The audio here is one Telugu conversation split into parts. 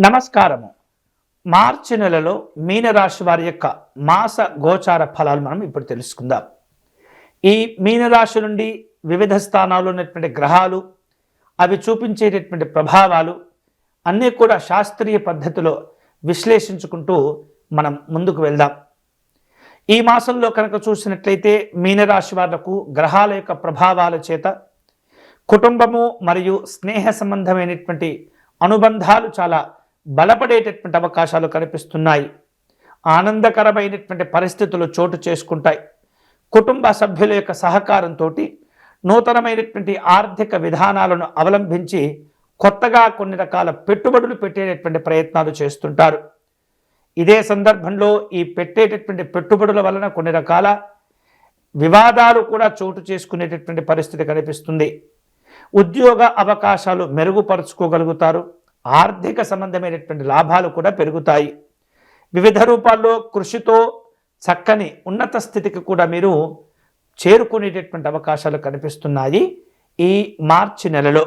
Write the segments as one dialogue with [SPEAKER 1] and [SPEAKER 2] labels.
[SPEAKER 1] నమస్కారము. మార్చి నెలలో మీనరాశి వారి యొక్క మాస గోచార ఫలాలు మనం ఇప్పుడు తెలుసుకుందాం. ఈ మీనరాశి నుండి వివిధ స్థానాల్లో ఉన్నటువంటి గ్రహాలు అవి చూపించేటటువంటి ప్రభావాలు అన్నీ కూడా శాస్త్రీయ పద్ధతిలో విశ్లేషించుకుంటూ మనం ముందుకు వెళ్దాం. ఈ మాసంలో కనుక చూసినట్లయితే మీనరాశి వాళ్లకు గ్రహాల యొక్క ప్రభావాల చేత కుటుంబము మరియు స్నేహ సంబంధమైనటువంటి అనుబంధాలు చాలా బలపడేటటువంటి అవకాశాలు కనిపిస్తున్నాయి. ఆనందకరమైనటువంటి పరిస్థితులు చోటు చేసుకుంటాయి. కుటుంబ సభ్యుల యొక్క సహకారంతో నూతనమైనటువంటి ఆర్థిక విధానాలను అవలంబించి కొత్తగా కొన్ని రకాల పెట్టుబడులు పెట్టేటటువంటి ప్రయత్నాలు చేస్తుంటారు. ఇదే సందర్భంలో ఈ పెట్టేటటువంటి పెట్టుబడుల వలన కొన్ని రకాల వివాదాలు కూడా చోటు చేసుకునేటటువంటి పరిస్థితి కనిపిస్తుంది. ఉద్యోగ అవకాశాలు మెరుగుపరుచుకోగలుగుతారు. ఆర్థిక సంబంధమైనటువంటి లాభాలు కూడా పెరుగుతాయి. వివిధ రూపాల్లో కృషితో చక్కని ఉన్నత స్థితికి కూడా మీరు చేరుకునేటటువంటి అవకాశాలు కనిపిస్తున్నాయి. ఈ మార్చి నెలలో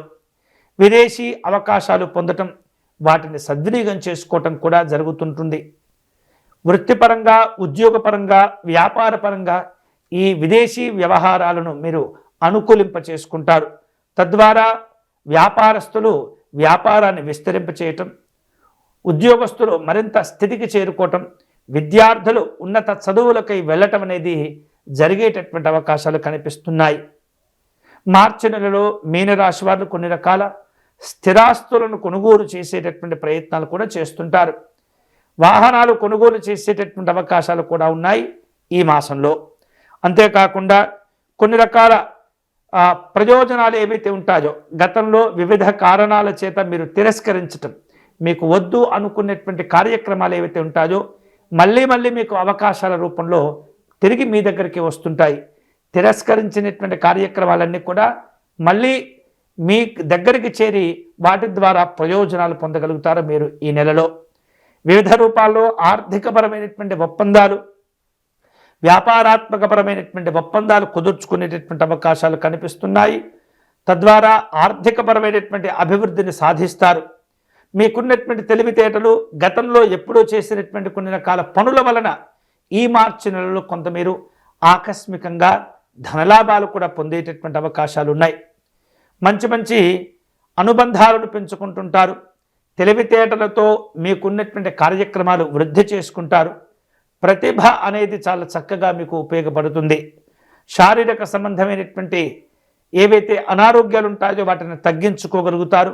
[SPEAKER 1] విదేశీ అవకాశాలు పొందటం, వాటిని సద్వినియోగం చేసుకోవటం కూడా జరుగుతుంటుంది. వృత్తిపరంగా, ఉద్యోగపరంగా, వ్యాపారపరంగా ఈ విదేశీ వ్యవహారాలను మీరు అనుకూలింప చేసుకుంటారు. తద్వారా వ్యాపారస్తులు వ్యాపారాన్ని విస్తరింపచేయటం, ఉద్యోగస్తులు మరింత స్థితికి చేరుకోవటం, విద్యార్థులు ఉన్నత చదువులకై వెళ్ళటం అనేది జరిగేటటువంటి అవకాశాలు కనిపిస్తున్నాయి. మార్చి నెలలో మీనరాశి వారు కొన్ని రకాల స్థిరాస్తులను కొనుగోలు చేసేటటువంటి ప్రయత్నాలు కూడా చేస్తుంటారు. వాహనాలు కొనుగోలు చేసేటటువంటి అవకాశాలు కూడా ఉన్నాయి ఈ మాసంలో. అంతేకాకుండా కొన్ని రకాల ప్రయోజనాలు ఏవైతే ఉంటాయో గతంలో వివిధ కారణాల చేత మీరు తిరస్కరించటం, మీకు వద్దు అనుకునేటువంటి కార్యక్రమాలు ఏవైతే ఉంటాయో మళ్ళీ మీకు అవకాశాల రూపంలో తిరిగి మీ దగ్గరికి వస్తుంటాయి. తిరస్కరించినటువంటి కార్యక్రమాలన్నీ కూడా మళ్ళీ మీ దగ్గరికి చేరి వాటి ద్వారా ప్రయోజనాలు పొందగలుగుతారు మీరు ఈ నెలలో. వివిధ రూపాల్లో ఆర్థికపరమైనటువంటి ఒప్పందాలు, వ్యాపారాత్మకపరమైనటువంటి ఒప్పందాలు కుదుర్చుకునేటటువంటి అవకాశాలు కనిపిస్తున్నాయి. తద్వారా ఆర్థికపరమైనటువంటి అభివృద్ధిని సాధిస్తారు. మీకున్నటువంటి తెలివితేటలు, గతంలో ఎప్పుడూ చేసినటువంటి కొన్ని రకాల పనుల వలన ఈ మార్చి నెలలో కొంత మీరు ఆకస్మికంగా ధనలాభాలు కూడా పొందేటటువంటి అవకాశాలు ఉన్నాయి. మంచి అనుబంధాలను పెంచుకుంటుంటారు. తెలివితేటలతో మీకున్నటువంటి కార్యక్రమాలు వృద్ధి చేసుకుంటారు. ప్రతిభ అనేది చాలా చక్కగా మీకు ఉపయోగపడుతుంది. శారీరక సంబంధమైనటువంటి ఏవైతే అనారోగ్యాలు ఉంటాయో వాటిని తగ్గించుకోగలుగుతారు.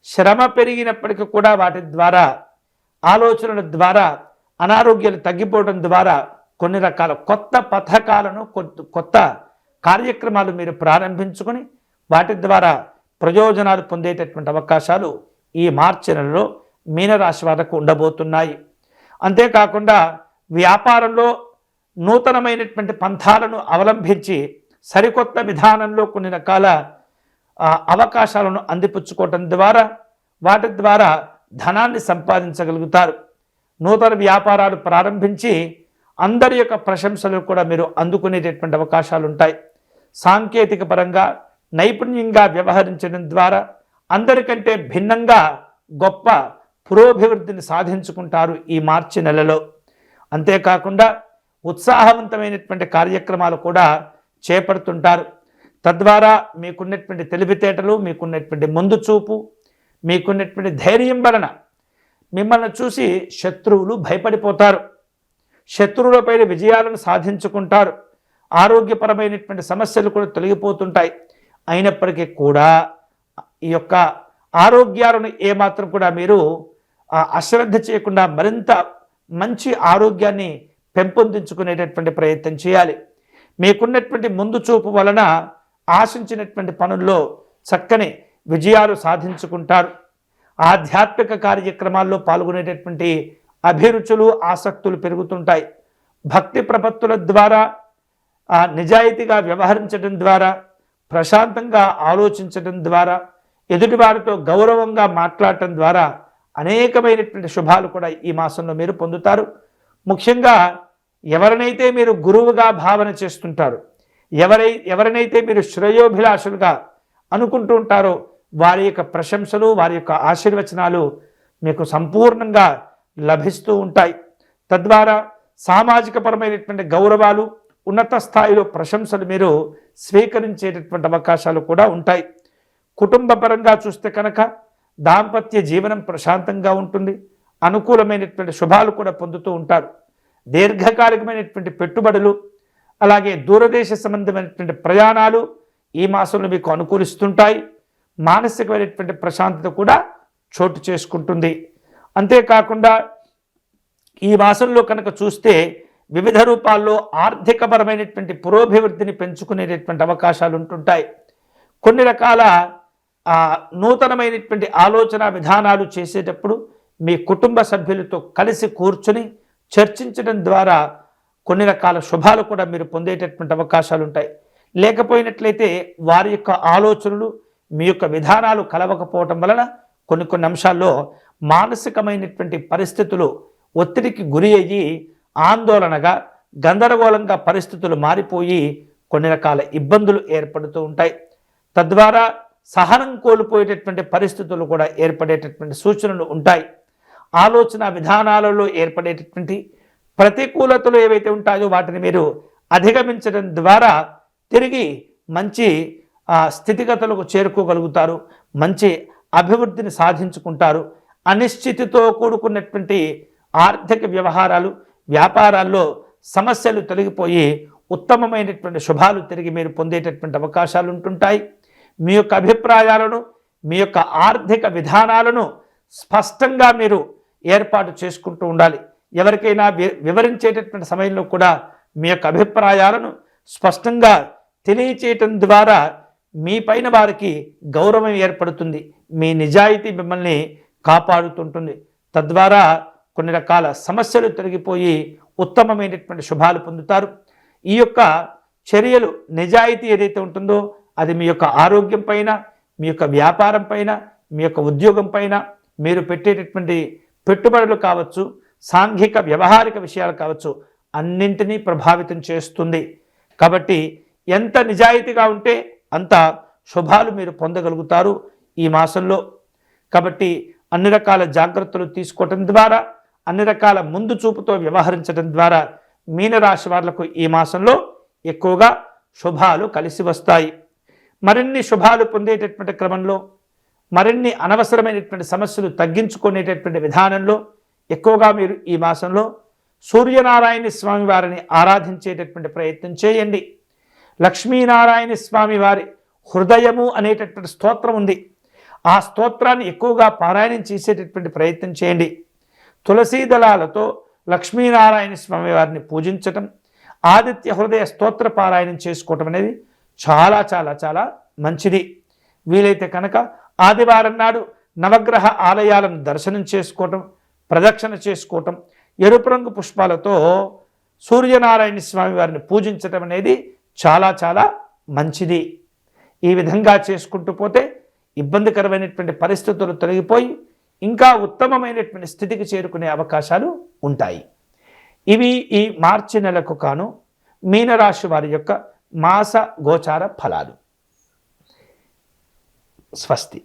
[SPEAKER 1] శ్రమ పెరిగినప్పటికీ కూడా వాటి ద్వారా, ఆలోచనల ద్వారా అనారోగ్యాలు తగ్గిపోవడం ద్వారా కొన్ని రకాల కొత్త పథకాలను, కొత్త కార్యక్రమాలు మీరు ప్రారంభించుకొని వాటి ద్వారా ప్రయోజనాలు పొందేటటువంటి అవకాశాలు ఈ మార్చి నెలలో మీనరాశి వారికి ఉండబోతున్నాయి. అంతేకాకుండా వ్యాపారంలో నూతనమైనటువంటి పంథాలను అవలంబించి సరికొత్త విధానంలో కొన్ని రకాల అవకాశాలను అందిపుచ్చుకోవటం ద్వారా వాటి ద్వారా ధనాన్ని సంపాదించగలుగుతారు. నూతన వ్యాపారాలు ప్రారంభించి అందరి యొక్క ప్రశంసలు కూడా మీరు అందుకునేటటువంటి అవకాశాలు ఉంటాయి. సాంకేతిక పరంగా నైపుణ్యంగా వ్యవహరించడం ద్వారా అందరికంటే భిన్నంగా గొప్ప పురోభివృద్ధిని సాధించుకుంటారు ఈ మార్చి నెలలో. అంతేకాకుండా ఉత్సాహవంతమైనటువంటి కార్యక్రమాలు కూడా చేపడుతుంటారు. తద్వారా మీకున్నటువంటి తెలివితేటలు, మీకున్నటువంటి ముందు చూపు, మీకున్నటువంటి ధైర్యం వలన మిమ్మల్ని చూసి శత్రువులు భయపడిపోతారు. శత్రువులపైన విజయాలను సాధించుకుంటారు. ఆరోగ్యపరమైనటువంటి సమస్యలు కూడా తొలగిపోతుంటాయి. అయినప్పటికీ కూడా ఈ యొక్క ఆరోగ్యాలను ఏమాత్రం కూడా మీరు అశ్రద్ధ చేయకుండా మరింత మంచి ఆరోగ్యాన్ని పెంపొందించుకునేటటువంటి ప్రయత్నం చేయాలి. మీకున్నటువంటి ముందు చూపు వలన ఆశించినటువంటి పనుల్లో చక్కని విజయాలు సాధించుకుంటారు. ఆధ్యాత్మిక కార్యక్రమాల్లో పాల్గొనేటటువంటి అభిరుచులు, ఆసక్తులు పెరుగుతుంటాయి. భక్తి ప్రపత్తుల ద్వారా, నిజాయితీగా వ్యవహరించడం ద్వారా, ప్రశాంతంగా ఆలోచించడం ద్వారా, ఎదుటివారితో గౌరవంగా మాట్లాడటం ద్వారా అనేకమైనటువంటి శుభాలు కూడా ఈ మాసంలో మీరు పొందుతారు. ముఖ్యంగా ఎవరినైతే మీరు గురువుగా భావన చేస్తుంటారో, ఎవరినైతే మీరు శ్రేయోభిలాషులుగా అనుకుంటూ ఉంటారో వారి యొక్క ప్రశంసలు, వారి యొక్క ఆశీర్వచనాలు మీకు సంపూర్ణంగా లభిస్తూ ఉంటాయి. తద్వారా సామాజికపరమైనటువంటి గౌరవాలు, ఉన్నత స్థాయిలో ప్రశంసలు మీరు స్వీకరించేటటువంటి అవకాశాలు కూడా ఉంటాయి. కుటుంబ పరంగా చూస్తే కనుక దాంపత్య జీవనం ప్రశాంతంగా ఉంటుంది. అనుకూలమైనటువంటి శుభాలు కూడా పొందుతూ ఉంటారు. దీర్ఘకాలికమైనటువంటి పెట్టుబడులు, అలాగే దూరదేశ సంబంధమైనటువంటి ప్రయాణాలు ఈ మాసంలో మీకు అనుకూలిస్తుంటాయి. మానసికమైనటువంటి ప్రశాంతత కూడా చోటు చేసుకుంటుంది. అంతేకాకుండా ఈ మాసంలో కనుక చూస్తే వివిధ రూపాల్లో ఆర్థికపరమైనటువంటి పురోభివృద్ధిని పెంచుకునేటటువంటి అవకాశాలు ఉంటుంటాయి. కొన్ని రకాల నూతనమైనటువంటి ఆలోచన విధానాలు చేసేటప్పుడు మీ కుటుంబ సభ్యులతో కలిసి కూర్చొని చర్చించడం ద్వారా కొన్ని రకాల శుభాలు కూడా మీరు పొందేటటువంటి అవకాశాలు ఉంటాయి. లేకపోయినట్లయితే వారి యొక్క ఆలోచనలు, మీ యొక్క విధానాలు కలవకపోవటం వలన కొన్ని అంశాల్లో మానసికమైనటువంటి పరిస్థితులు ఒత్తిడికి గురి అయ్యి ఆందోళనగా, గందరగోళంగా పరిస్థితులు మారిపోయి కొన్ని రకాల ఇబ్బందులు ఏర్పడుతూ ఉంటాయి. తద్వారా సహనం కోల్పోయేటటువంటి పరిస్థితులు కూడా ఏర్పడేటటువంటి సూచనలు ఉంటాయి. ఆలోచన విధానాలలో ఏర్పడేటటువంటి ప్రతికూలతలు ఏవైతే ఉంటాయో వాటిని మీరు అధిగమించడం ద్వారా తిరిగి మంచి స్థితిగతులకు చేరుకోగలుగుతారు. మంచి అభివృద్ధిని సాధించుకుంటారు. అనిశ్చితితో కూడుకున్నటువంటి ఆర్థిక వ్యవహారాలు, వ్యాపారాల్లో సమస్యలు తొలగిపోయి ఉత్తమమైనటువంటి శుభాలు తిరిగి మీరు పొందేటటువంటి అవకాశాలు ఉంటుంటాయి. మీ యొక్క అభిప్రాయాలను, మీ యొక్క ఆర్థిక విధానాలను స్పష్టంగా మీరు ఏర్పాటు చేసుకుంటూ ఉండాలి. ఎవరికైనా వివరించేటటువంటి సమయంలో కూడా మీ యొక్క అభిప్రాయాలను స్పష్టంగా తెలియచేయటం ద్వారా మీ పైన వారికి గౌరవం ఏర్పడుతుంది. మీ నిజాయితీ మిమ్మల్ని కాపాడుతుంటుంది. తద్వారా కొన్ని రకాల సమస్యలు తొలగిపోయి ఉత్తమమైనటువంటి శుభాలు పొందుతారు. ఈ యొక్క చర్యలు, నిజాయితీ ఏదైతే ఉంటుందో అది మీ యొక్క ఆరోగ్యం పైన, మీ యొక్క వ్యాపారం పైన, మీ యొక్క ఉద్యోగం పైన, మీరు పెట్టేటటువంటి పెట్టుబడులు కావచ్చు, సాంఘిక వ్యవహారిక విషయాలు కావచ్చు, అన్నింటినీ ప్రభావితం చేస్తుంది. కాబట్టి ఎంత నిజాయితీగా ఉంటే అంత శుభాలు మీరు పొందగలుగుతారు ఈ మాసంలో. కాబట్టి అన్ని రకాల జాగ్రత్తలు తీసుకోవటం ద్వారా, అన్ని రకాల ముందు చూపుతో వ్యవహరించడం ద్వారా మీనరాశి వాళ్లకు ఈ మాసంలో ఎక్కువగా శుభాలు కలిసి వస్తాయి. మరిన్ని శుభాలు పొందేటటువంటి క్రమంలో, మరిన్ని అనవసరమైనటువంటి సమస్యలు తగ్గించుకునేటటువంటి విధానంలో ఎక్కువగా మీరు ఈ మాసంలో సూర్యనారాయణ స్వామి వారిని ఆరాధించేటటువంటి ప్రయత్నం చేయండి. లక్ష్మీనారాయణ స్వామి వారి హృదయము అనేటటువంటి స్తోత్రం ఉంది. ఆ స్తోత్రాన్ని ఎక్కువగా పారాయణం చేసేటటువంటి ప్రయత్నం చేయండి. తులసీ దళాలతో లక్ష్మీనారాయణ స్వామి వారిని పూజించటం, ఆదిత్య హృదయ స్తోత్ర పారాయణం చేసుకోవటం అనేది చాలా చాలా చాలా మంచిది. వీలైతే కనుక ఆదివారం నాడు నవగ్రహ ఆలయాలను దర్శనం చేసుకోవటం, ప్రదక్షిణ చేసుకోవటం, ఎరుపు రంగు పుష్పాలతో సూర్యనారాయణ స్వామి వారిని పూజించటం అనేది చాలా చాలా మంచిది. ఈ విధంగా చేసుకుంటూ పోతే ఇబ్బందికరమైనటువంటి పరిస్థితులు తొలగిపోయి ఇంకా ఉత్తమమైనటువంటి స్థితికి చేరుకునే అవకాశాలు ఉంటాయి. ఇవి ఈ మార్చి నెలకు కాను మీనరాశి వారి యొక్క మాస గోచార ఫలాలు. స్వస్తి.